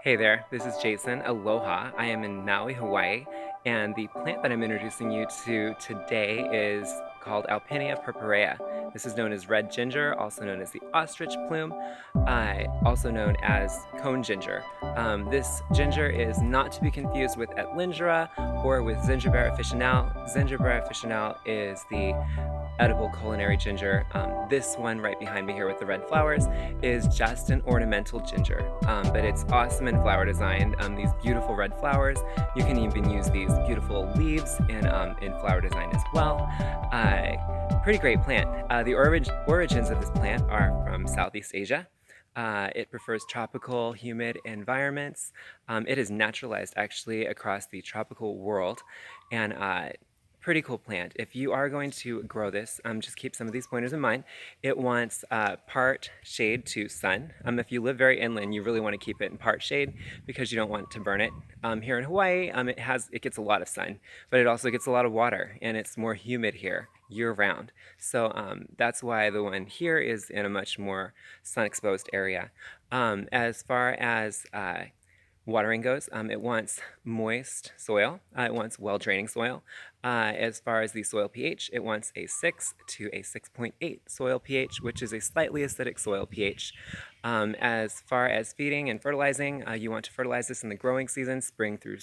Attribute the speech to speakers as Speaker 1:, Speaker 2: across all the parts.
Speaker 1: Hey there, this is Jason. Aloha. I am in Maui, Hawaii, and the plant that I'm introducing you to today is called Alpinia purpurea. This is known as red ginger, also known as the ostrich plume, also known as cone ginger. This ginger is not to be confused with Etlingera or with Zingiber officinale. Zingiber officinale is the edible culinary ginger. This one right behind me here with the red flowers is just an ornamental ginger, but it's awesome in flower design. These beautiful red flowers. You can even use these beautiful leaves in flower design as well. Pretty great plant. The origins of this plant are from Southeast Asia. It prefers tropical, humid environments. It is naturalized actually across the tropical world, and pretty cool plant. If you are going to grow this, just keep some of these pointers in mind. It wants part shade to sun. If you live very inland, you really want to keep it in part shade because you don't want to burn it. Here in Hawaii, it gets a lot of sun, but it also gets a lot of water, and it's more humid here year round. So that's why the one here is in a much more sun exposed area. As far as watering goes, it wants moist soil. It wants well-draining soil. As far as the soil pH, it wants a 6 to a 6.8 soil pH, which is a slightly acidic soil pH. As far as feeding and fertilizing, you want to fertilize this in the growing season, spring through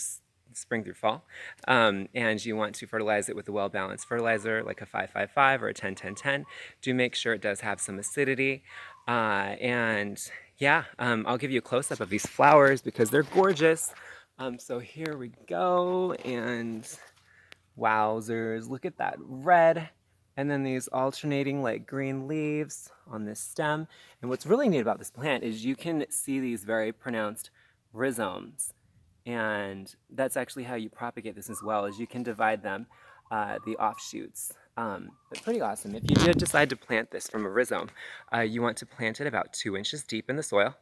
Speaker 1: fall, and you want to fertilize it with a well-balanced fertilizer like a 5-5-5 or a 10-10-10. Do make sure it does have some acidity, and yeah, I'll give you a close-up of these flowers because they're gorgeous. So here we go, and wowzers, look at that red, and then these alternating like green leaves on this stem. And what's really neat about this plant is you can see these very pronounced rhizomes, and that's actually how you propagate this as well, is you can divide them, the offshoots. But pretty awesome. If you did decide to plant this from a rhizome, you want to plant it about 2 inches deep in the soil.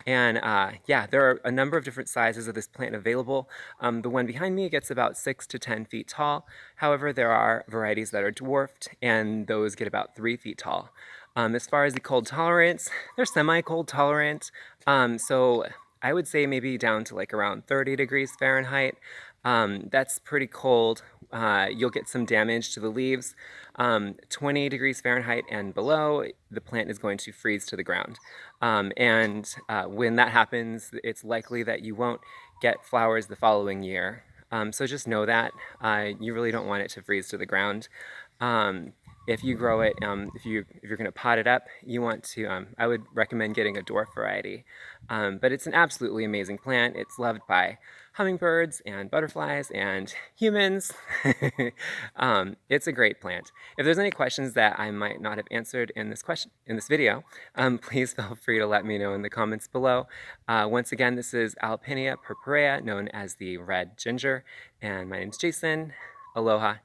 Speaker 1: And yeah, there are a number of different sizes of this plant available. The one behind me gets about 6 to 10 feet tall. However, there are varieties that are dwarfed, and those get about 3 feet tall. As far as the cold tolerance, they're semi-cold tolerant. So I would say maybe down to like around 30 degrees Fahrenheit. That's pretty cold. You'll get some damage to the leaves. 20 degrees Fahrenheit and below, the plant is going to freeze to the ground. And when that happens, it's likely that you won't get flowers the following year. So just know that. You really don't want it to freeze to the ground. If you grow it, if you're going to pot it up, you want to, I would recommend getting a dwarf variety. But it's an absolutely amazing plant. It's loved by hummingbirds and butterflies and humans. It's a great plant. If there's any questions that I might not have answered in this video, please feel free to let me know in the comments below. Once again, this is Alpinia purpurea, known as the red ginger, and my name's Jason. Aloha.